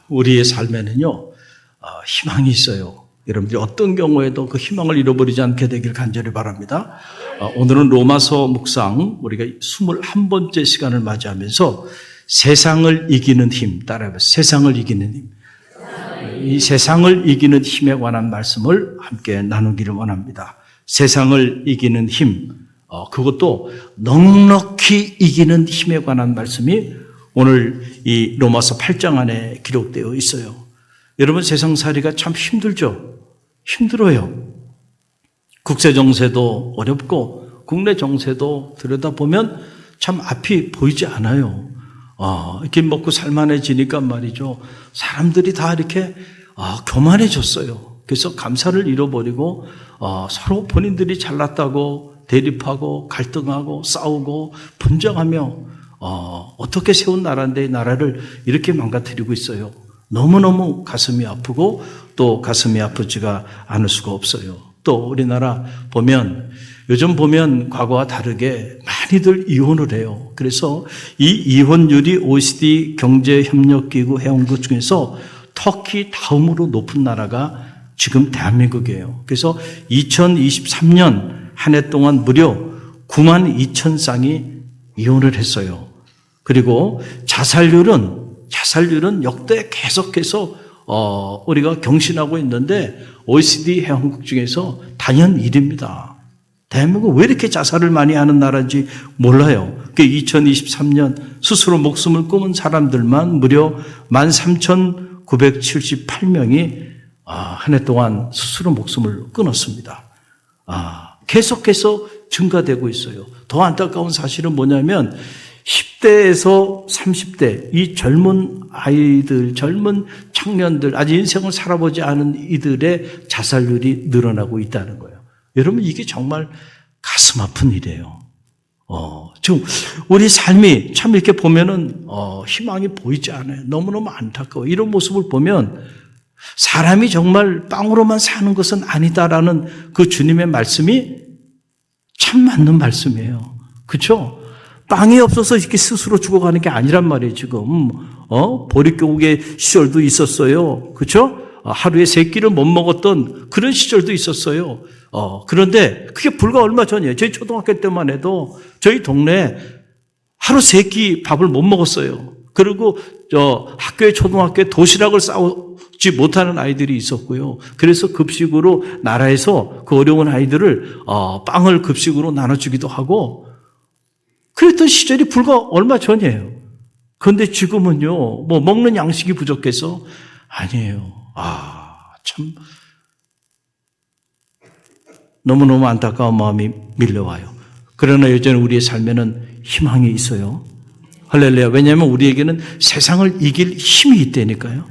우리의 삶에는요, 희망이 있어요. 여러분들이 어떤 경우에도 그 희망을 잃어버리지 않게 되길 간절히 바랍니다. 오늘은 로마서 묵상, 우리가 21번째 시간을 맞이하면서 세상을 이기는 힘, 따라해보세요. 세상을 이기는 힘. 이 세상을 이기는 힘에 관한 말씀을 함께 나누기를 원합니다. 세상을 이기는 힘, 그것도 넉넉히 이기는 힘에 관한 말씀이 오늘 이 로마서 8장 안에 기록되어 있어요. 여러분, 세상살이가 참 힘들죠? 힘들어요. 국제 정세도 어렵고 국내 정세도 들여다보면 참 앞이 보이지 않아요. 이렇게 먹고 살만해지니까 말이죠. 사람들이 다 이렇게 교만해졌어요. 그래서 감사를 잃어버리고 서로 본인들이 잘났다고 대립하고 갈등하고 싸우고 분쟁하며 어떻게 세운 나라인데 이 나라를 이렇게 망가뜨리고 있어요. 너무너무 가슴이 아프고 또 가슴이 아프지가 않을 수가 없어요. 또 우리나라 보면 요즘 보면 과거와 다르게 많이들 이혼을 해요. 그래서 이 이혼율이 OECD 경제협력기구 회원국 중에서 터키 다음으로 높은 나라가 지금 대한민국이에요. 그래서 2023년 한 해 동안 무려 9만 2천 쌍이 이혼을 했어요. 그리고 자살률은 역대 계속해서 우리가 경신하고 있는데 OECD 회원국 중에서 단연 1위입니다. 대한민국은 왜 이렇게 자살을 많이 하는 나라인지 몰라요. 2023년 스스로 목숨을 끊은 사람들만 무려 13,978명이 한 해 동안 스스로 목숨을 끊었습니다. 계속해서 증가되고 있어요. 더 안타까운 사실은 뭐냐면 10대에서 30대 이 젊은 아이들, 젊은 청년들, 아직 인생을 살아보지 않은 이들의 자살률이 늘어나고 있다는 거예요. 여러분, 이게 정말 가슴 아픈 일이에요. 지금 우리 삶이 참 이렇게 보면은 희망이 보이지 않아요. 너무너무 안타까워. 이런 모습을 보면 사람이 정말 빵으로만 사는 것은 아니다라는 그 주님의 말씀이 참 맞는 말씀이에요. 그렇죠? 빵이 없어서 이렇게 스스로 죽어가는 게 아니란 말이에요, 지금. 보릿고개 시절도 있었어요. 그렇죠? 하루에 3끼를 못 먹었던 그런 시절도 있었어요. 그런데 그게 불과 얼마 전이에요. 저희 초등학교 때만 해도 저희 동네에 하루 3끼 밥을 못 먹었어요. 그리고 학교에 초등학교에 도시락을 싸우지 못하는 아이들이 있었고요. 그래서 급식으로 나라에서 그 어려운 아이들을 빵을 급식으로 나눠주기도 하고 그랬던 시절이 불과 얼마 전이에요. 그런데 지금은요, 뭐 먹는 양식이 부족해서 아니에요. 참 너무너무 안타까운 마음이 밀려와요. 그러나 여전히 우리의 삶에는 희망이 있어요. 할렐루야. 왜냐하면 우리에게는 세상을 이길 힘이 있다니까요.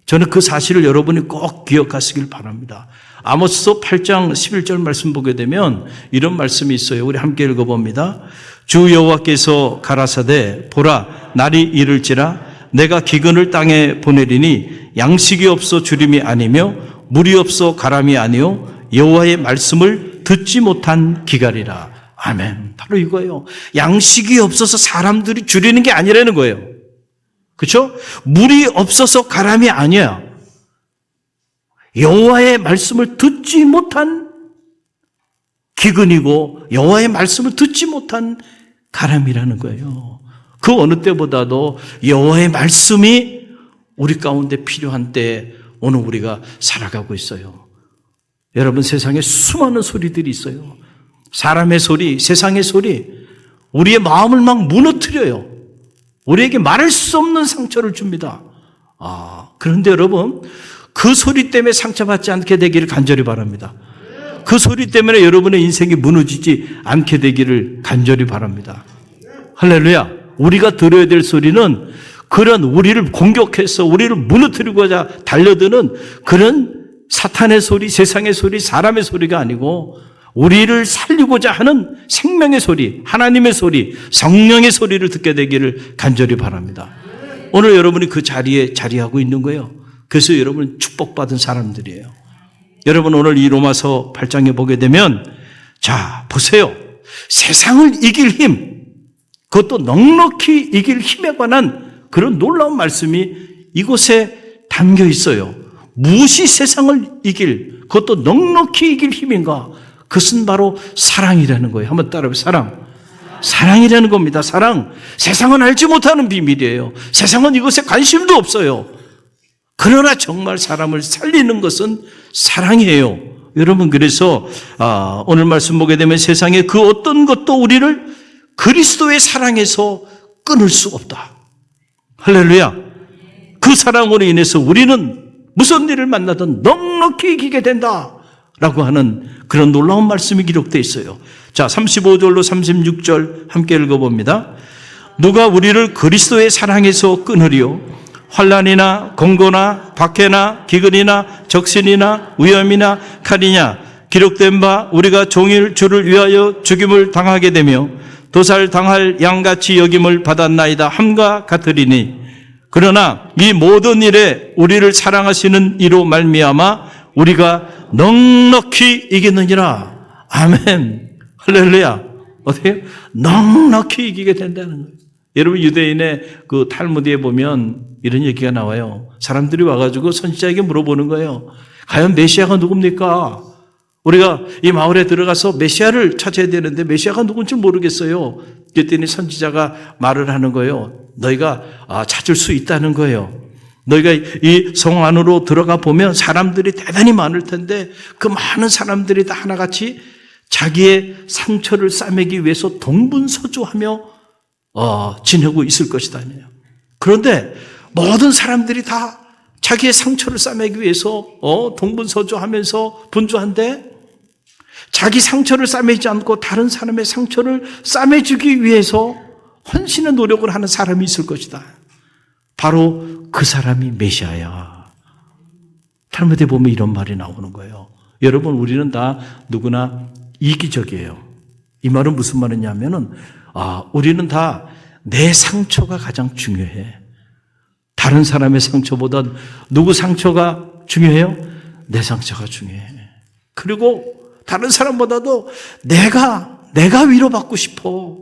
저는 그 사실을 여러분이 꼭 기억하시길 바랍니다. 아모스서 8장 11절 말씀 보게 되면 이런 말씀이 있어요. 우리 함께 읽어봅니다. 주 여호와께서 가라사대 보라 날이 이를지라 내가 기근을 땅에 보내리니 양식이 없어 주림이 아니며 물이 없어 가람이 아니요 여호와의 말씀을 듣지 못한 기갈이라. 아멘. 바로 이거예요. 양식이 없어서 사람들이 줄이는 게 아니라는 거예요. 그렇죠? 물이 없어서 가람이 아니야. 여호와의 말씀을 듣지 못한 기근이고 여호와의 말씀을 듣지 못한 가람이라는 거예요. 그 어느 때보다도 여호와의 말씀이 우리 가운데 필요한 때에 오늘 우리가 살아가고 있어요. 여러분, 세상에 수많은 소리들이 있어요. 사람의 소리, 세상의 소리, 우리의 마음을 막 무너뜨려요. 우리에게 말할 수 없는 상처를 줍니다. 그런데 여러분, 그 소리 때문에 상처받지 않게 되기를 간절히 바랍니다. 그 소리 때문에 여러분의 인생이 무너지지 않게 되기를 간절히 바랍니다. 할렐루야. 우리가 들어야 될 소리는 그런 우리를 공격해서 우리를 무너뜨리고자 달려드는 그런 사탄의 소리, 세상의 소리, 사람의 소리가 아니고 우리를 살리고자 하는 생명의 소리, 하나님의 소리, 성령의 소리를 듣게 되기를 간절히 바랍니다. 오늘 여러분이 그 자리에 자리하고 있는 거예요. 그래서 여러분은 축복받은 사람들이에요. 여러분, 오늘 이 로마서 8장에 보게 되면 자, 보세요. 세상을 이길 힘, 그것도 넉넉히 이길 힘에 관한 그런 놀라운 말씀이 이곳에 담겨 있어요. 무엇이 세상을 이길, 그것도 넉넉히 이길 힘인가? 그것은 바로 사랑이라는 거예요. 한번 따라해보세요. 사랑. 사랑이라는 겁니다. 사랑. 세상은 알지 못하는 비밀이에요. 세상은 이것에 관심도 없어요. 그러나 정말 사람을 살리는 것은 사랑이에요. 여러분, 그래서 오늘 말씀 보게 되면 세상에 그 어떤 것도 우리를 그리스도의 사랑에서 끊을 수 없다. 할렐루야. 그 사랑으로 인해서 우리는 무슨 일을 만나든 넉넉히 이기게 된다라고 하는 그런 놀라운 말씀이 기록되어 있어요. 자, 35절로 36절 함께 읽어봅니다. 누가 우리를 그리스도의 사랑에서 끊으리요? 환난이나 공고나 박해나 기근이나 적신이나 위험이나 칼이냐? 기록된 바 우리가 종일 주를 위하여 죽임을 당하게 되며 도살당할 양같이 여김을 받았나이다 함과 같으리니, 그러나 이 모든 일에 우리를 사랑하시는 이로 말미암아 우리가 넉넉히 이기느니라. 아멘. 할렐루야. 어때요? 넉넉히 이기게 된다는 거예요. 여러분, 유대인의 그 탈무드에 보면 이런 얘기가 나와요. 사람들이 와가지고 선지자에게 물어보는 거예요. 과연 메시아가 누굽니까? 우리가 이 마을에 들어가서 메시아를 찾아야 되는데 메시아가 누군지 모르겠어요. 그랬더니 선지자가 말을 하는 거예요. 너희가 찾을 수 있다는 거예요. 너희가 이 성 안으로 들어가 보면 사람들이 대단히 많을 텐데 그 많은 사람들이 다 하나같이 자기의 상처를 싸매기 위해서 동분서주하며 지내고 있을 것이다. 그런데 모든 사람들이 다 자기의 상처를 싸매기 위해서 동분서주하면서 분주한데 자기 상처를 싸매지 않고 다른 사람의 상처를 싸매주기 위해서 헌신의 노력을 하는 사람이 있을 것이다. 바로 그 사람이 메시아야. 탈무드에 보면 이런 말이 나오는 거예요. 여러분, 우리는 다 누구나 이기적이에요. 이 말은 무슨 말이냐면은 우리는 다 내 상처가 가장 중요해. 다른 사람의 상처보다 누구 상처가 중요해요? 내 상처가 중요해. 그리고 다른 사람보다도 내가 위로받고 싶어.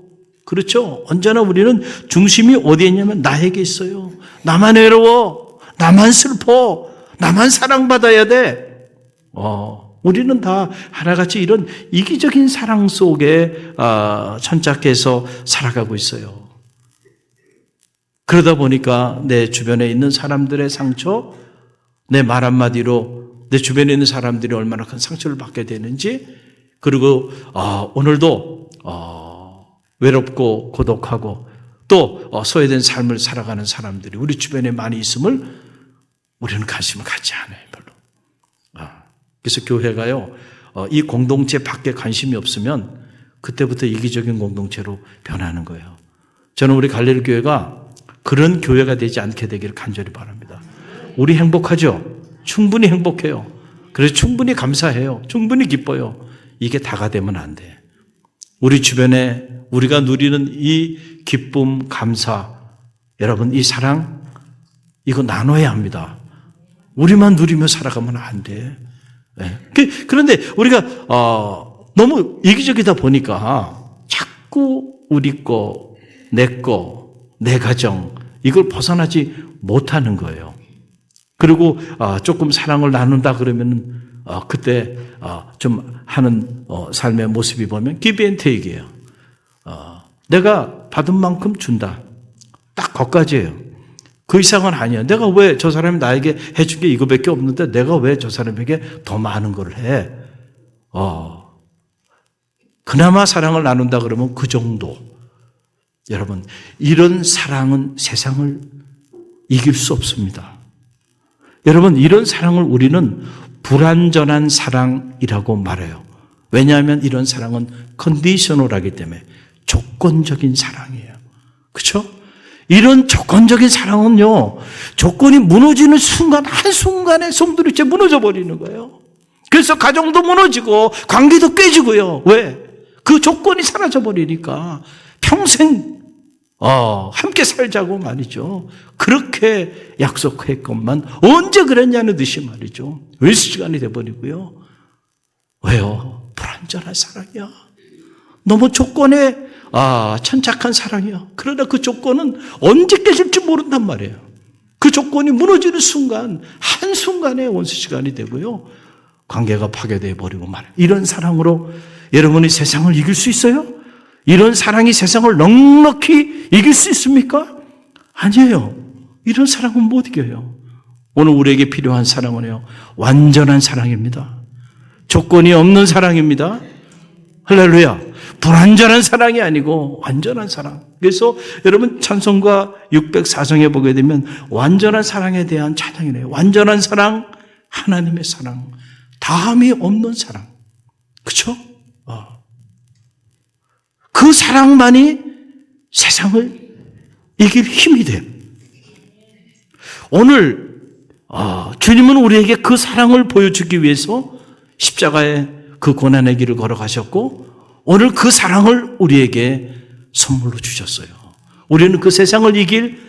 그렇죠? 언제나 우리는 중심이 어디에 있냐면 나에게 있어요. 나만 외로워. 나만 슬퍼. 나만 사랑받아야 돼. 우리는 다 하나같이 이런 이기적인 사랑 속에 천착해서 살아가고 있어요. 그러다 보니까 내 주변에 있는 사람들의 상처, 내 말 한마디로 내 주변에 있는 사람들이 얼마나 큰 상처를 받게 되는지, 그리고 오늘도 외롭고 고독하고 또 소외된 삶을 살아가는 사람들이 우리 주변에 많이 있음을 우리는 관심을 갖지 않아요. 별로. 그래서 교회가요, 이 공동체 밖에 관심이 없으면 그때부터 이기적인 공동체로 변하는 거예요. 저는 우리 갈릴리 교회가 그런 교회가 되지 않게 되기를 간절히 바랍니다. 우리 행복하죠? 충분히 행복해요. 그래서 충분히 감사해요. 충분히 기뻐요. 이게 다가 되면 안 돼. 우리 주변에 우리가 누리는 이 기쁨, 감사, 여러분, 이 사랑, 이거 나눠야 합니다. 우리만 누리며 살아가면 안 돼. 네. 그런데 우리가 너무 이기적이다 보니까 자꾸 우리 거, 내 거, 내 가정, 이걸 벗어나지 못하는 거예요. 그리고 조금 사랑을 나눈다 그러면 그때 좀 하는 삶의 모습이 보면 give and take이에요. 내가 받은 만큼 준다. 딱 거기까지예요. 그 이상은 아니야. 내가 왜 저 사람이 나에게 해준 게 이거밖에 없는데 내가 왜 저 사람에게 더 많은 걸 해? 그나마 사랑을 나눈다 그러면 그 정도. 여러분, 이런 사랑은 세상을 이길 수 없습니다. 여러분, 이런 사랑을 우리는 불완전한 사랑이라고 말해요. 왜냐하면 이런 사랑은 컨디셔널하기 때문에 조건적인 사랑이에요. 그렇죠? 이런 조건적인 사랑은요, 조건이 무너지는 순간, 한순간에 송두리째 무너져 버리는 거예요. 그래서 가정도 무너지고 관계도 깨지고요. 왜? 그 조건이 사라져 버리니까 평생 함께 살자고 말이죠. 그렇게 약속했건만 언제 그랬냐는 듯이 말이죠. 왜 시간이 돼버리고요. 왜요? 불완전한 사랑이야. 너무 조건에 천착한 사랑이야. 그러나 그 조건은 언제 깨질지 모른단 말이에요. 그 조건이 무너지는 순간, 한순간에 원수시간이 되고요. 관계가 파괴되어 버리고 말아요. 이런 사랑으로 여러분이 세상을 이길 수 있어요? 이런 사랑이 세상을 넉넉히 이길 수 있습니까? 아니에요. 이런 사랑은 못 이겨요. 오늘 우리에게 필요한 사랑은요, 완전한 사랑입니다. 조건이 없는 사랑입니다. 할렐루야. 불완전한 사랑이 아니고 완전한 사랑. 그래서 여러분 찬송가 604성에 보게 되면 완전한 사랑에 대한 찬양이네요. 완전한 사랑, 하나님의 사랑, 다함이 없는 사랑. 그렇죠? 그 사랑만이 세상을 이길 힘이 돼요. 오늘 주님은 우리에게 그 사랑을 보여주기 위해서 십자가의 그 고난의 길을 걸어가셨고 오늘 그 사랑을 우리에게 선물로 주셨어요. 우리는 그 세상을 이길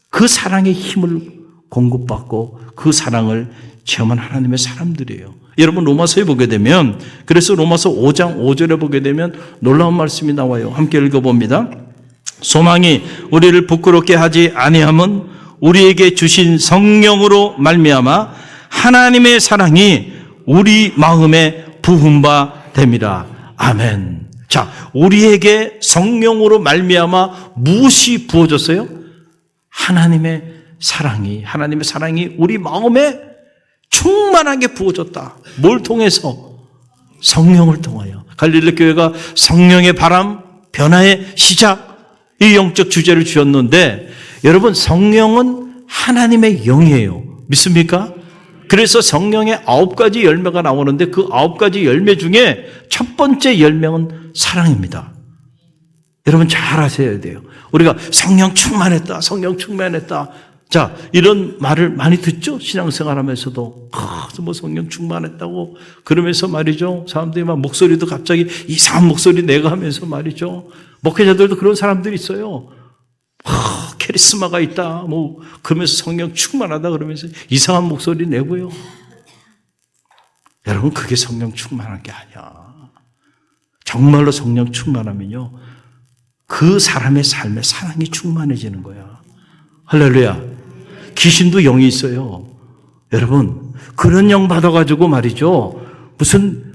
그 사랑의 힘을 공급받고 그 사랑을 체험한 하나님의 사람들이에요. 여러분 로마서에 보게 되면, 그래서 로마서 5장 5절에 보게 되면 놀라운 말씀이 나와요. 함께 읽어봅니다. 소망이 우리를 부끄럽게 하지 아니함은 우리에게 주신 성령으로 말미암아 하나님의 사랑이 우리 마음에 부은 바 됨이라. 아멘. 자, 우리에게 성령으로 말미암아 무엇이 부어졌어요? 하나님의 사랑이 우리 마음에 충만하게 부어졌다. 뭘 통해서? 성령을 통하여. 갈릴리 교회가 성령의 바람, 변화의 시작, 이 영적 주제를 주었는데, 여러분 성령은 하나님의 영이에요. 믿습니까? 그래서 성령의 9가지 열매가 나오는데 그 9가지 열매 중에 첫 번째 열매는 사랑입니다. 여러분 잘 아셔야 돼요. 우리가 성령 충만했다. 자, 이런 말을 많이 듣죠? 신앙생활 하면서도. 뭐 성령 충만했다고 그러면서 말이죠. 사람들이 막 목소리도 갑자기 이상한 목소리 내가 하면서 말이죠. 목회자들도 그런 사람들이 있어요. 카리스마가 있다. 뭐 그러면서 성령 충만하다 그러면서 이상한 목소리 내고요. 여러분 그게 성령 충만한 게 아니야. 정말로 성령 충만하면요. 그 사람의 삶에 사랑이 충만해지는 거야. 할렐루야. 귀신도 영이 있어요. 여러분 그런 영 받아가지고 말이죠. 무슨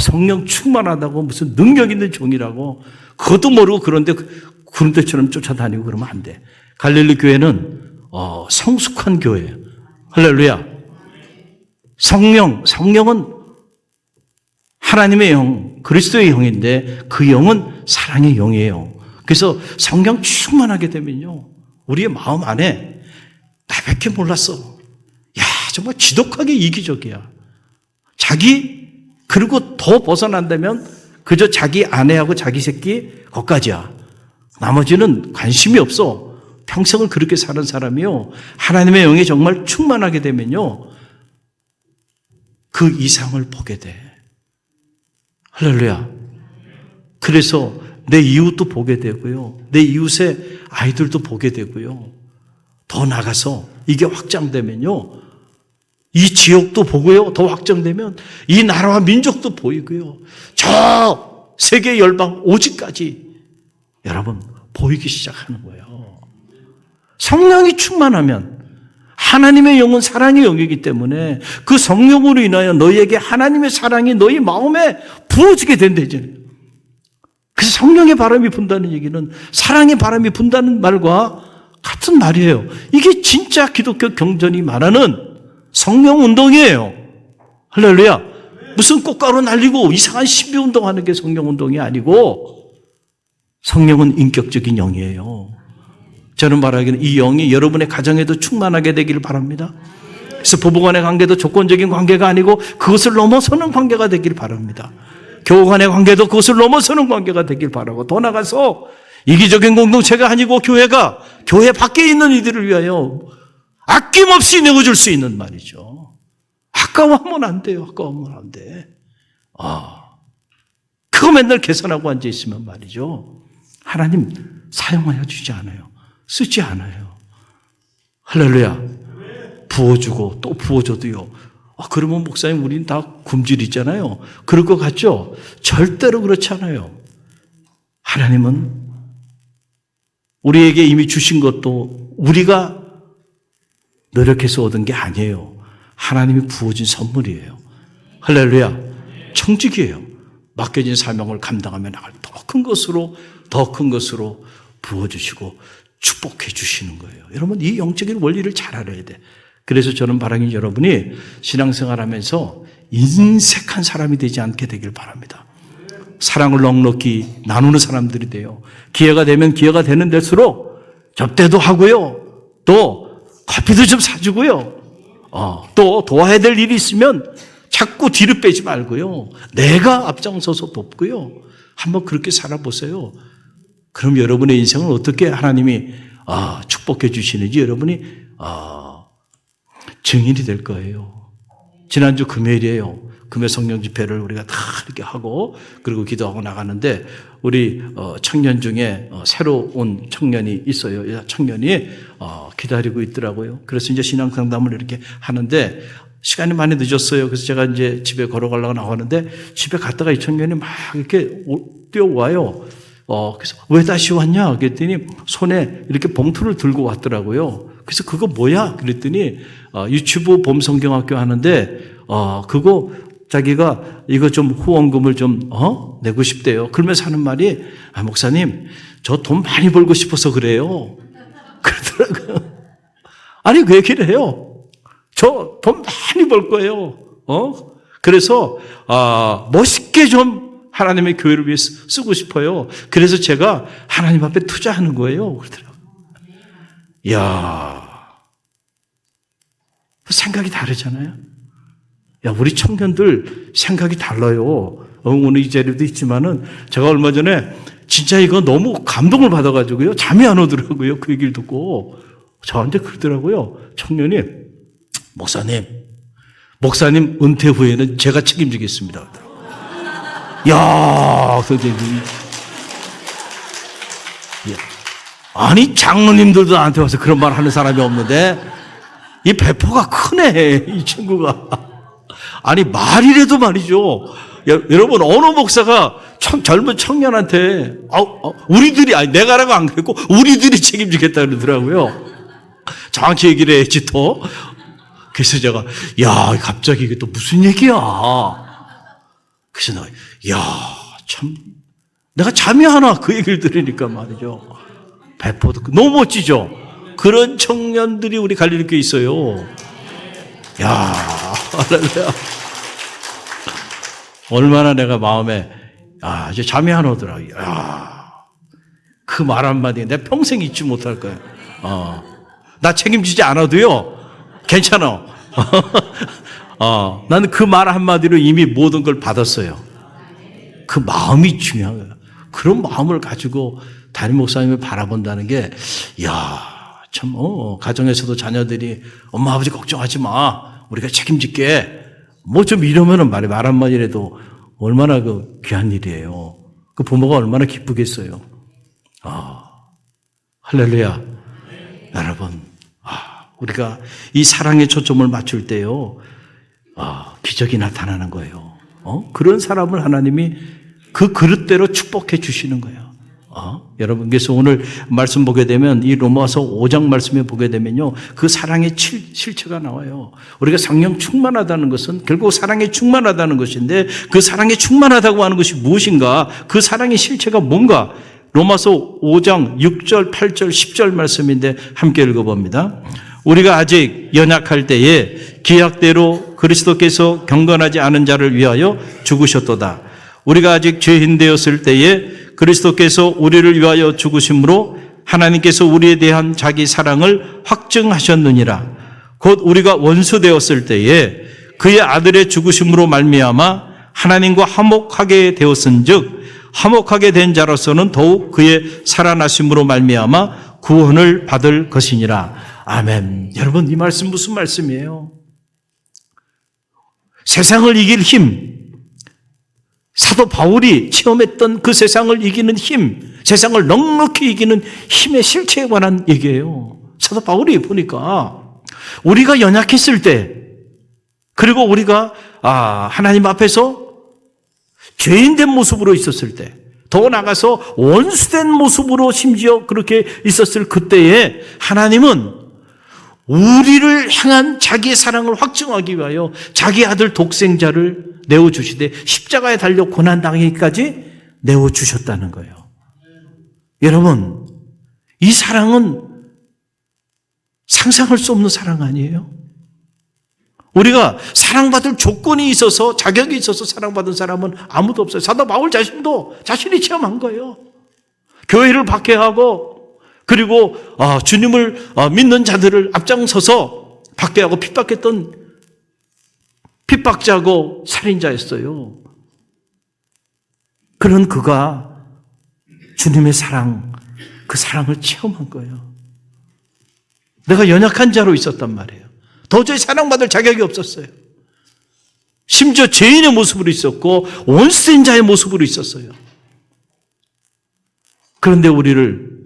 성령 충만하다고 무슨 능력 있는 종이라고 그것도 모르고 그런 데처럼 쫓아다니고 그러면 안 돼. 갈릴리 교회는 성숙한 교회예요. 할렐루야. 성령은 하나님의 영, 그리스도의 영인데 그 영은 사랑의 영이에요. 그래서 성령 충만하게 되면요. 우리의 마음 안에 나밖에 몰랐어. 야, 정말 지독하게 이기적이야. 그리고 더 벗어난다면 그저 자기 아내하고 자기 새끼 거기까지야. 나머지는 관심이 없어. 평생을 그렇게 사는 사람이요. 하나님의 영이 정말 충만하게 되면요. 그 이상을 보게 돼. 할렐루야. 그래서 내 이웃도 보게 되고요. 내 이웃의 아이들도 보게 되고요. 더 나가서 이게 확장되면요. 이 지역도 보고요. 더 확장되면 이 나라와 민족도 보이고요. 저 세계 열방 오직까지 여러분 보이기 시작하는 거예요. 성령이 충만하면 하나님의 영은 사랑의 영이기 때문에 그 성령으로 인하여 너희에게 하나님의 사랑이 너희 마음에 부어지게 된다잖아요. 그래서 성령의 바람이 분다는 얘기는 사랑의 바람이 분다는 말과 같은 말이에요. 이게 진짜 기독교 경전이 말하는 성령 운동이에요. 할렐루야. 무슨 꽃가루 날리고 이상한 신비 운동하는 게 성령 운동이 아니고 성령은 인격적인 영이에요. 저는 말하기는 이 영이 여러분의 가정에도 충만하게 되기를 바랍니다. 그래서 부부간의 관계도 조건적인 관계가 아니고 그것을 넘어서는 관계가 되기를 바랍니다. 교우 간의 관계도 그것을 넘어서는 관계가 되길 바라고 더 나가서 이기적인 공동체가 아니고 교회가 교회 밖에 있는 이들을 위하여 아낌없이 내어줄 수 있는 말이죠. 아까워하면 안 돼요. 아까워하면 안 돼. 그거 맨날 계산하고 앉아있으면 말이죠. 하나님 사용하여 주지 않아요. 쓰지 않아요. 할렐루야. 부어주고 또 부어줘도요. 그러면 목사님 우린 다 굶주리잖아요. 그럴 것 같죠? 절대로 그렇지 않아요. 하나님은 우리에게 이미 주신 것도 우리가 노력해서 얻은 게 아니에요. 하나님이 부어진 선물이에요. 할렐루야. 청직이에요. 맡겨진 사명을 감당하며 나갈 더 큰 것으로 부어주시고 축복해 주시는 거예요. 여러분, 이 영적인 원리를 잘 알아야 돼. 그래서 저는 바라긴 여러분이 신앙생활 하면서 인색한 사람이 되지 않게 되길 바랍니다. 사랑을 넉넉히 나누는 사람들이 돼요. 기회가 되면 기회가 되는 데일수록 접대도 하고요. 또 커피도 좀 사주고요. 또 도와야 될 일이 있으면 자꾸 뒤로 빼지 말고요. 내가 앞장서서 돕고요. 한번 그렇게 살아보세요. 그럼 여러분의 인생을 어떻게 하나님이 축복해 주시는지 여러분이 증인이 될 거예요. 지난주 금요일이에요. 금요 성령 집회를 우리가 다 이렇게 하고 그리고 기도하고 나가는데 우리 청년 중에 새로 온 청년이 있어요. 청년이 기다리고 있더라고요. 그래서 이제 신앙 상담을 이렇게 하는데 시간이 많이 늦었어요. 그래서 제가 이제 집에 걸어가려고 나가는데 집에 갔다가 이 청년이 막 이렇게 뛰어와요. 그래서 왜 다시 왔냐? 그랬더니 손에 이렇게 봉투를 들고 왔더라고요. 그래서 그거 뭐야? 그랬더니 유치부 봄성경학교 하는데 그거 자기가 이거 좀 후원금을 좀 내고 싶대요. 그러면서 하는 말이 목사님 저 돈 많이 벌고 싶어서 그래요. 그러더라고요. 아니 그 얘기를 해요. 저 돈 많이 벌 거예요. 그래서 멋있게 좀 하나님의 교회를 위해 쓰고 싶어요. 그래서 제가 하나님 앞에 투자하는 거예요. 그러더라고요. 이야, 생각이 다르잖아요. 야, 우리 청년들 생각이 달라요. 오늘 이 자리도 있지만은 제가 얼마 전에 진짜 이거 너무 감동을 받아가지고요. 잠이 안 오더라고요. 그 얘기를 듣고. 저한테 그러더라고요. 청년이, 목사님 은퇴 후에는 제가 책임지겠습니다. 야, 아니, 장로님들도 나한테 와서 그런 말 하는 사람이 없는데, 이 배포가 크네, 이 친구가. 아니, 말이라도 말이죠. 여러분, 어느 목사가 젊은 청년한테, 내가라고 안 그랬고, 우리들이 책임지겠다 그러더라고요. 정확히 얘기를 해야지 또. 그래서 제가, 야, 갑자기 이게 또 무슨 얘기야. 그래서 내가 잠이 안 와. 그 얘기를 들으니까 말이죠. 배포도 너무 멋지죠? 그런 청년들이 우리 갈릴교에 있어요. 야, 할렐루야. 얼마나 내가 마음에, 이제 잠이 안 오더라. 그 말 한마디 내 평생 잊지 못할 거야. 나 책임지지 않아도요. 괜찮아. 나는 그 말 한마디로 이미 모든 걸 받았어요. 그 마음이 중요한 거예요. 그런 마음을 가지고 담임 목사님을 바라본다는 게, 참, 가정에서도 자녀들이 엄마, 아버지 걱정하지 마. 우리가 책임질게. 뭐 좀 이러면은 말 한마디라도 얼마나 그 귀한 일이에요. 그 부모가 얼마나 기쁘겠어요. 할렐루야. 여러분, 우리가 이 사랑의 초점을 맞출 때요, 기적이 나타나는 거예요. 그런 사람을 하나님이 그 그릇대로 축복해 주시는 거예요. 여러분께서 오늘 말씀 보게 되면 이 로마서 5장 말씀에 보게 되면요, 그 사랑의 실체가 나와요. 우리가 성령 충만하다는 것은 결국 사랑에 충만하다는 것인데 그 사랑에 충만하다고 하는 것이 무엇인가? 그 사랑의 실체가 뭔가? 로마서 5장 6절, 8절, 10절 말씀인데 함께 읽어봅니다. 우리가 아직 연약할 때에 기약대로 그리스도께서 경건하지 않은 자를 위하여 죽으셨도다. 우리가 아직 죄인 되었을 때에 그리스도께서 우리를 위하여 죽으심으로 하나님께서 우리에 대한 자기 사랑을 확증하셨느니라. 곧 우리가 원수 되었을 때에 그의 아들의 죽으심으로 말미암아 하나님과 화목하게 되었은즉 화목하게 된 자로서는 더욱 그의 살아나심으로 말미암아 구원을 받을 것이니라. 아멘. 여러분, 이 말씀 무슨 말씀이에요? 세상을 이길 힘, 사도 바울이 체험했던 그 세상을 이기는 힘, 세상을 넉넉히 이기는 힘의 실체에 관한 얘기예요. 사도 바울이 보니까 우리가 연약했을 때, 그리고 우리가 하나님 앞에서 죄인된 모습으로 있었을 때, 더 나가서 원수된 모습으로 심지어 그렇게 있었을 그때에 하나님은 우리를 향한 자기의 사랑을 확증하기 위하여 자기 아들 독생자를 내어주시되 십자가에 달려 고난당하기까지 내어주셨다는 거예요. 여러분, 이 사랑은 상상할 수 없는 사랑 아니에요? 우리가 사랑받을 조건이 있어서, 자격이 있어서 사랑받은 사람은 아무도 없어요. 사도 바울 자신도 자신이 체험한 거예요. 교회를 박해하고, 그리고 주님을 믿는 자들을 앞장서서 박해하고 핍박했던 핍박자고 살인자였어요. 그런 그가 주님의 사랑, 그 사랑을 체험한 거예요. 내가 연약한 자로 있었단 말이에요. 도저히 사랑받을 자격이 없었어요. 심지어 죄인의 모습으로 있었고 원수된 자의 모습으로 있었어요. 그런데 우리를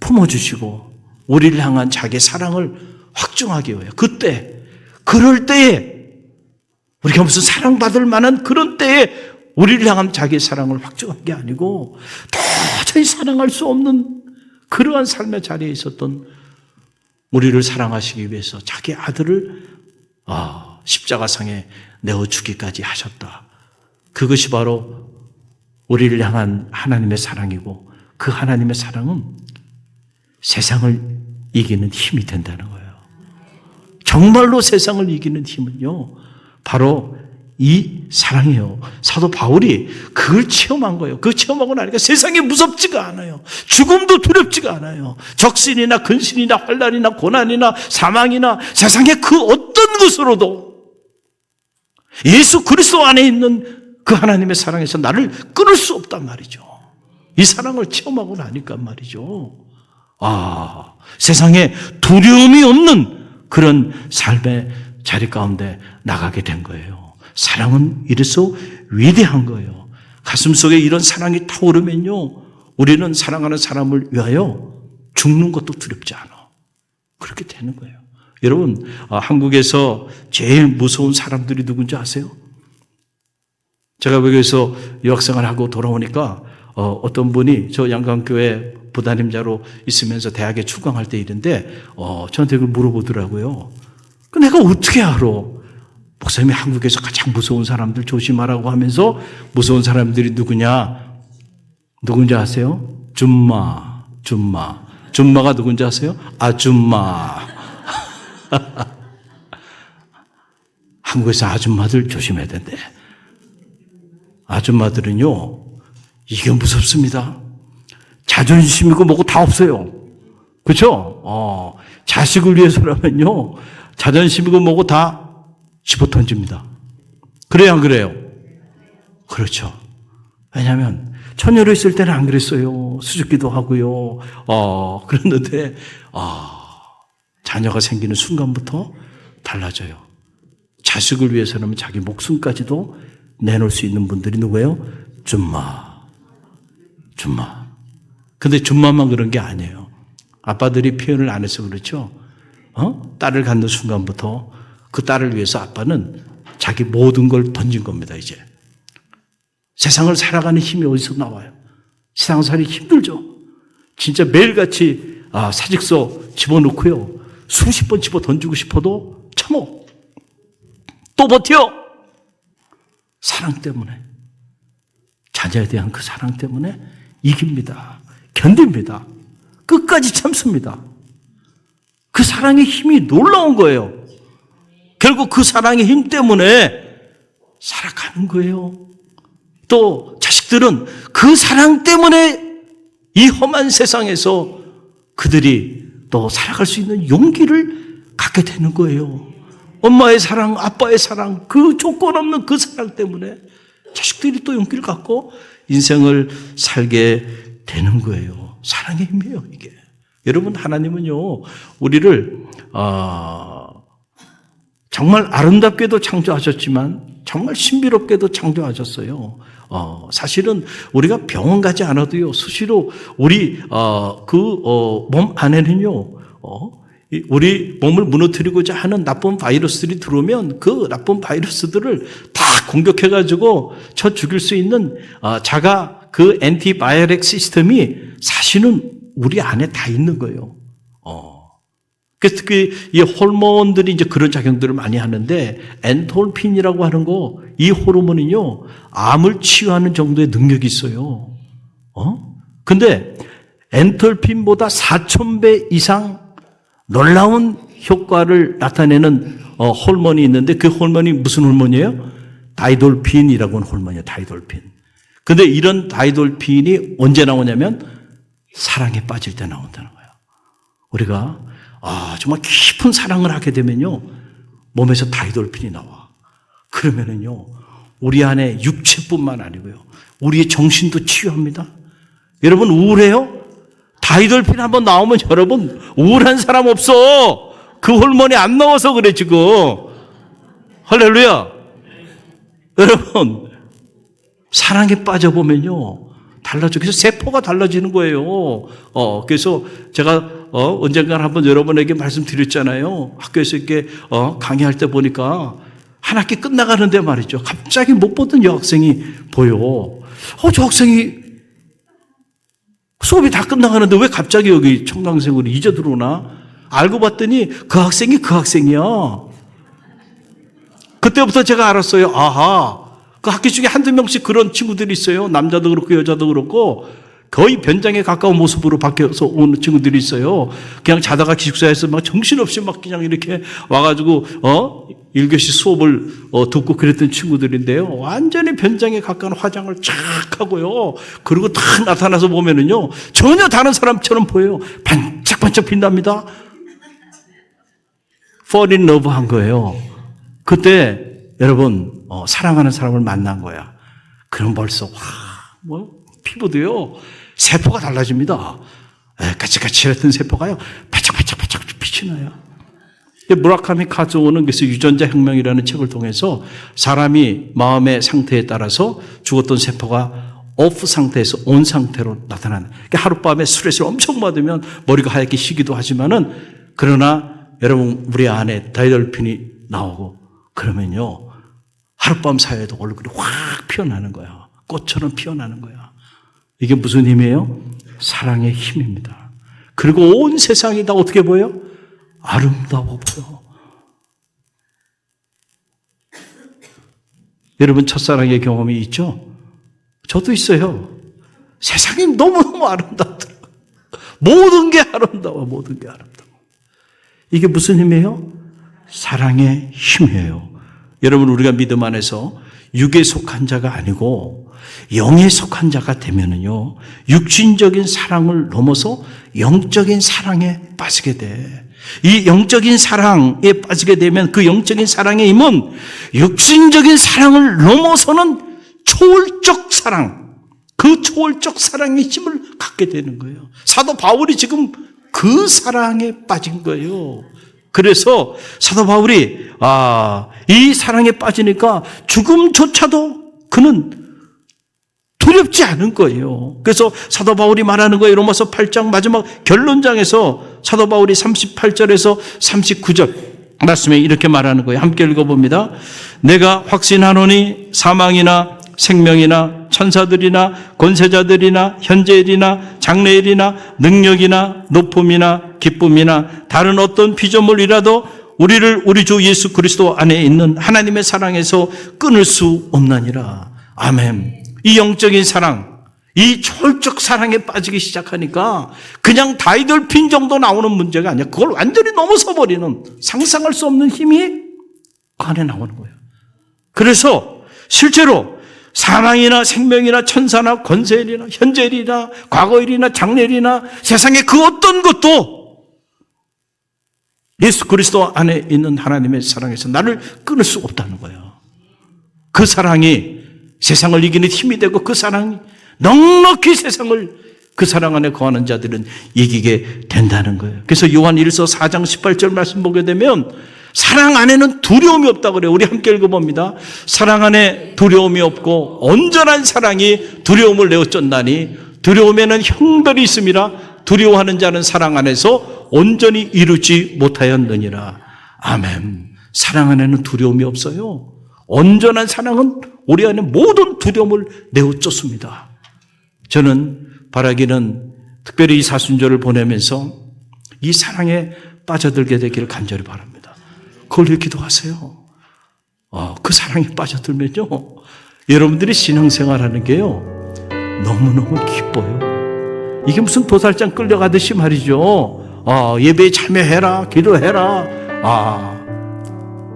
품어주시고 우리를 향한 자기의 사랑을 확증하기 위해 그럴 때에 우리가 무슨 사랑받을 만한 그런 때에 우리를 향한 자기의 사랑을 확증한 게 아니고 도저히 사랑할 수 없는 그러한 삶의 자리에 있었던 우리를 사랑하시기 위해서 자기 아들을 십자가상에 내어주기까지 하셨다. 그것이 바로 우리를 향한 하나님의 사랑이고 그 하나님의 사랑은 세상을 이기는 힘이 된다는 거예요. 정말로 세상을 이기는 힘은요, 바로 이 사랑이에요. 사도 바울이 그걸 체험한 거예요. 그 체험하고 나니까 세상이 무섭지가 않아요. 죽음도 두렵지가 않아요. 적신이나 근신이나 환난이나 고난이나 사망이나 세상의 그 어떤 것으로도 예수 그리스도 안에 있는 그 하나님의 사랑에서 나를 끊을 수 없단 말이죠. 이 사랑을 체험하고 나니까 말이죠. 세상에 두려움이 없는 그런 삶의 자리 가운데 나가게 된 거예요. 사랑은 이래서 위대한 거예요. 가슴속에 이런 사랑이 타오르면요, 우리는 사랑하는 사람을 위하여 죽는 것도 두렵지 않아. 그렇게 되는 거예요. 여러분, 한국에서 제일 무서운 사람들이 누군지 아세요? 제가 외국에서 유학생활하고 돌아오니까 어떤 분이 저 양강교회 부담임자로 있으면서 대학에 출강할 때 일인데 저한테 그걸 물어보더라고요. 내가 어떻게 알아? 목사님이 한국에서 가장 무서운 사람들 조심하라고 하면서 무서운 사람들이 누군지 아세요? 줌마가 누군지 아세요? 아줌마. 한국에서 아줌마들 조심해야 된대. 아줌마들은요, 이게 무섭습니다. 자존심이고 뭐고 다 없어요. 그렇죠? 자식을 위해서라면요, 자존심이고 뭐고 다 집어 던집니다. 그래요, 안 그래요? 그렇죠. 왜냐하면 처녀로 있을 때는 안 그랬어요. 수줍기도 하고요. 그랬는데 자녀가 생기는 순간부터 달라져요. 자식을 위해서라면 자기 목숨까지도 내놓을 수 있는 분들이 누구예요? 줌마. 근데 줌마만 그런 게 아니에요. 아빠들이 표현을 안 해서 그렇죠. 딸을 갖는 순간부터 그 딸을 위해서 아빠는 자기 모든 걸 던진 겁니다, 이제. 세상을 살아가는 힘이 어디서 나와요? 세상 살기 힘들죠. 진짜 매일같이 사직서 집어넣고요, 수십 번 집어 던지고 싶어도 참어. 또 버텨. 사랑 때문에. 자녀에 대한 그 사랑 때문에 이깁니다. 견딥니다. 끝까지 참습니다. 그 사랑의 힘이 놀라운 거예요. 결국 그 사랑의 힘 때문에 살아가는 거예요. 또 자식들은 그 사랑 때문에 이 험한 세상에서 그들이 또 살아갈 수 있는 용기를 갖게 되는 거예요. 엄마의 사랑, 아빠의 사랑, 그 조건 없는 그 사랑 때문에 자식들이 또 용기를 갖고 인생을 살게 되는 거예요. 사랑의 힘이에요, 이게. 여러분, 하나님은요, 우리를 정말 아름답게도 창조하셨지만 정말 신비롭게도 창조하셨어요. 사실은 우리가 병원 가지 않아도요, 수시로 우리 몸 안에는요, 우리 몸을 무너뜨리고자 하는 나쁜 바이러스들이 들어오면 그 나쁜 바이러스들을 다 공격해가지고 쳐 죽일 수 있는 자가 그 엔티바이오렉 시스템이 사실은 우리 안에 다 있는 거예요. 그래서 특히 이 호르몬들이 이제 그런 작용들을 많이 하는데, 엔돌핀이라고 하는 이 호르몬은요, 암을 치유하는 정도의 능력이 있어요. 근데 엔돌핀보다 4,000배 이상 놀라운 효과를 나타내는 호르몬이 있는데, 그 호르몬이 무슨 호르몬이에요? 다이돌핀이라고 하는 호르몬이에요. 다이돌핀. 근데 이런 다이돌핀이 언제 나오냐면 사랑에 빠질 때 나온다는 거예요. 우리가 정말 깊은 사랑을 하게 되면요, 몸에서 다이돌핀이 나와. 그러면은요, 우리 안에 육체뿐만 아니고요, 우리의 정신도 치유합니다. 여러분 우울해요? 다이돌핀 한번 나오면 여러분 우울한 사람 없어. 그 호르몬이 안 나와서 그래 지금. 할렐루야. 여러분 사랑에 빠져보면요 달라져. 그래서 세포가 달라지는 거예요. 그래서 제가 언젠가 한번 여러분에게 말씀드렸잖아요. 학교에서 이렇게 강의할 때 보니까 한 학기 끝나가는데 말이죠, 갑자기 못 보던 여학생이 보여. 저 학생이 수업이 다 끝나가는데 왜 갑자기 여기 청강생으로 이제 들어오나? 알고 봤더니 그 학생이 그 학생이야. 그때부터 제가 알았어요. 그 학교 중에 한두 명씩 그런 친구들이 있어요. 남자도 그렇고 여자도 그렇고 거의 변장에 가까운 모습으로 바뀌어서 오는 친구들이 있어요. 그냥 자다가 기숙사에서 막 정신없이 막 그냥 이렇게 와가지고 1교시 수업을 듣고 그랬던 친구들인데요. 완전히 변장에 가까운 화장을 쫙 하고요. 그리고 딱 나타나서 보면은요, 전혀 다른 사람처럼 보여요. 반짝반짝 빛납니다. fall in love 한 거예요. 그때 여러분 사랑하는 사람을 만난 거야. 그럼 벌써 피부도요 세포가 달라집니다. 까칠까칠했던 세포가요 바짝바짝바짝 빛이 나요. 무라카미 카즈오는 그래서 유전자 혁명이라는 책을 통해서 사람이 마음의 상태에 따라서 죽었던 세포가 오프 상태에서 온 상태로 나타나는. 그러니까 하룻밤에 스트레스를 엄청 받으면 머리가 하얗게 희기도 하지만은, 그러나 여러분 우리 안에 다이돌핀이 나오고 그러면요 하룻밤 사이에도 얼굴이 확 피어나는 거야. 꽃처럼 피어나는 거야. 이게 무슨 힘이에요? 사랑의 힘입니다. 그리고 온 세상이 다 어떻게 보여? 아름다워 보여. 여러분 첫사랑의 경험이 있죠? 저도 있어요. 세상이 너무너무 아름답더라고요. 모든 게 아름다워. 모든 게 아름다워. 이게 무슨 힘이에요? 사랑의 힘이에요. 여러분 우리가 믿음 안에서 육에 속한 자가 아니고 영에 속한 자가 되면은요, 육신적인 사랑을 넘어서 영적인 사랑에 빠지게 돼. 이 영적인 사랑에 빠지게 되면 그 영적인 사랑의 힘은 육신적인 사랑을 넘어서는 초월적 사랑, 그 초월적 사랑의 힘을 갖게 되는 거예요. 사도 바울이 지금 그 사랑에 빠진 거예요. 그래서 사도 바울이 이 사랑에 빠지니까 죽음조차도 그는 두렵지 않은 거예요. 그래서 사도 바울이 말하는 거예요. 로마서 8장 마지막 결론장에서 사도 바울이 38절에서 39절 말씀에 이렇게 말하는 거예요. 함께 읽어봅니다. 내가 확신하노니 사망이나 생명이나 천사들이나 권세자들이나 현재일이나 장래일이나 능력이나 높음이나 기쁨이나 다른 어떤 피조물이라도 우리를 우리 주 예수 그리스도 안에 있는 하나님의 사랑에서 끊을 수 없나니라. 아멘. 이 영적인 사랑, 이 초월적 사랑에 빠지기 시작하니까 그냥 다이돌핀 정도 나오는 문제가 아니야. 그걸 완전히 넘어서 버리는, 상상할 수 없는 힘이 그 안에 나오는 거예요. 그래서 실제로 사망이나 생명이나 천사나 권세일이나 현재일이나 과거일이나 장래일이나 세상의 그 어떤 것도 예수 그리스도 안에 있는 하나님의 사랑에서 나를 끊을 수 없다는 거예요. 그 사랑이 세상을 이기는 힘이 되고, 그 사랑이 넉넉히 세상을 그 사랑 안에 거하는 자들은 이기게 된다는 거예요. 그래서 요한 1서 4장 18절 말씀 보게 되면 사랑 안에는 두려움이 없다고 그래요. 우리 함께 읽어봅니다. 사랑 안에 두려움이 없고 온전한 사랑이 두려움을 내어 쫓나니 두려움에는 형벌이 있음이라. 두려워하는 자는 사랑 안에서 온전히 이루지 못하였느니라. 아멘. 사랑 안에는 두려움이 없어요. 온전한 사랑은 우리 안에 모든 두려움을 내어 쫓습니다. 저는 바라기는 특별히 이 사순절을 보내면서 이 사랑에 빠져들게 되기를 간절히 바랍니다. 그걸 왜 기도하세요? 그 사랑에 빠져들면요, 여러분들이 신앙생활하는 게요, 너무너무 기뻐요. 이게 무슨 도살장 끌려가듯이 말이죠. 예배에 참여해라, 기도해라.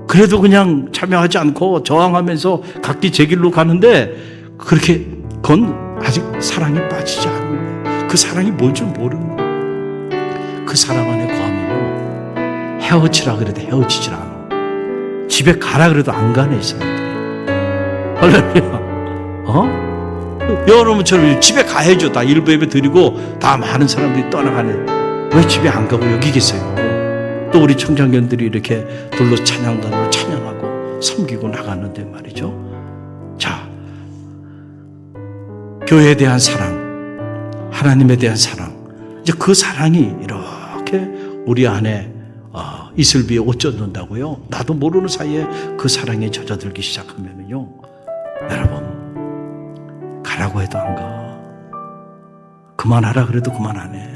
그래도 그냥 참여하지 않고 저항하면서 각기 제 길로 가는데, 그렇게 그건 아직 사랑에 빠지지 않은 거예요. 그 사랑이 뭘 줄 모르는 거예요. 그 사랑 안에 거하면요, 헤어지라 그래도 헤어지질 않아. 집에 가라 그래도 안 가네, 이 사람들이. 할렐루야. 여러분처럼 집에 가야죠. 다 일부 예배 드리고 다 많은 사람들이 떠나가네. 왜 집에 안 가고 여기 계세요? 또 우리 청장년들이 이렇게 돌로 찬양단으로 찬양하고 섬기고 나갔는데 말이죠. 자, 교회에 대한 사랑, 하나님에 대한 사랑, 이제 그 사랑이 이렇게 우리 안에 이슬 비에 옷 젖는다고요. 나도 모르는 사이에 그 사랑에 젖어들기 시작하면요, 여러분, 가라고 해도 안 가. 그만하라 그래도 그만 안 해.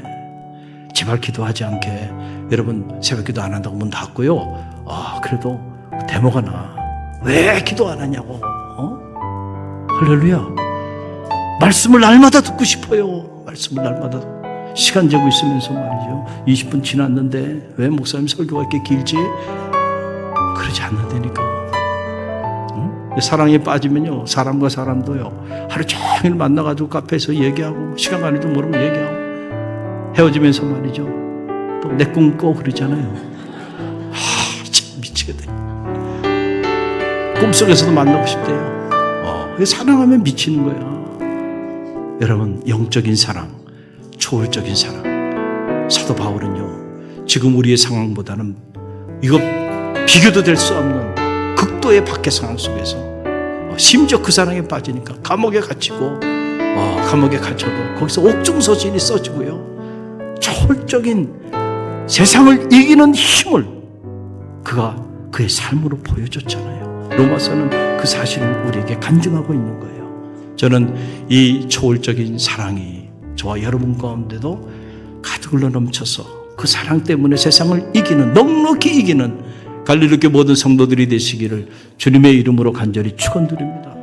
제발 기도하지 않게. 여러분, 새벽 기도 안 한다고 문 닫고요. 그래도 데모가 나. 왜 기도 안 하냐고. 할렐루야. 말씀을 날마다 듣고 싶어요. 말씀을 날마다. 시간 재고 있으면서 말이죠. 20분 지났는데 왜 목사님 설교가 이렇게 길지? 그러지 않는다니까. 사랑에 빠지면요, 사람과 사람도요, 하루 종일 만나가지고 카페에서 얘기하고, 시간 가는 줄 모르면 얘기하고, 헤어지면서 말이죠, 또 내 꿈 꿔 그러잖아요. 참 미치겠다. 꿈속에서도 만나고 싶대요. 사랑하면 미치는 거야. 여러분, 영적인 사랑, 초월적인 사랑. 사도 바울은요, 지금 우리의 상황보다는 이거 비교도 될 수 없는 극도의 박해 상황 속에서, 심지어 그 사랑에 빠지니까 감옥에 갇히고, 감옥에 갇혀도 거기서 옥중서신이 써지고요, 초월적인 세상을 이기는 힘을 그가 그의 삶으로 보여줬잖아요. 로마서는 그 사실을 우리에게 간증하고 있는 거예요. 저는 이 초월적인 사랑이 저와 여러분 가운데도 가득 흘러 넘쳐서 그 사랑 때문에 세상을 이기는, 넉넉히 이기는 갈릴리교회 모든 성도들이 되시기를 주님의 이름으로 간절히 축원드립니다.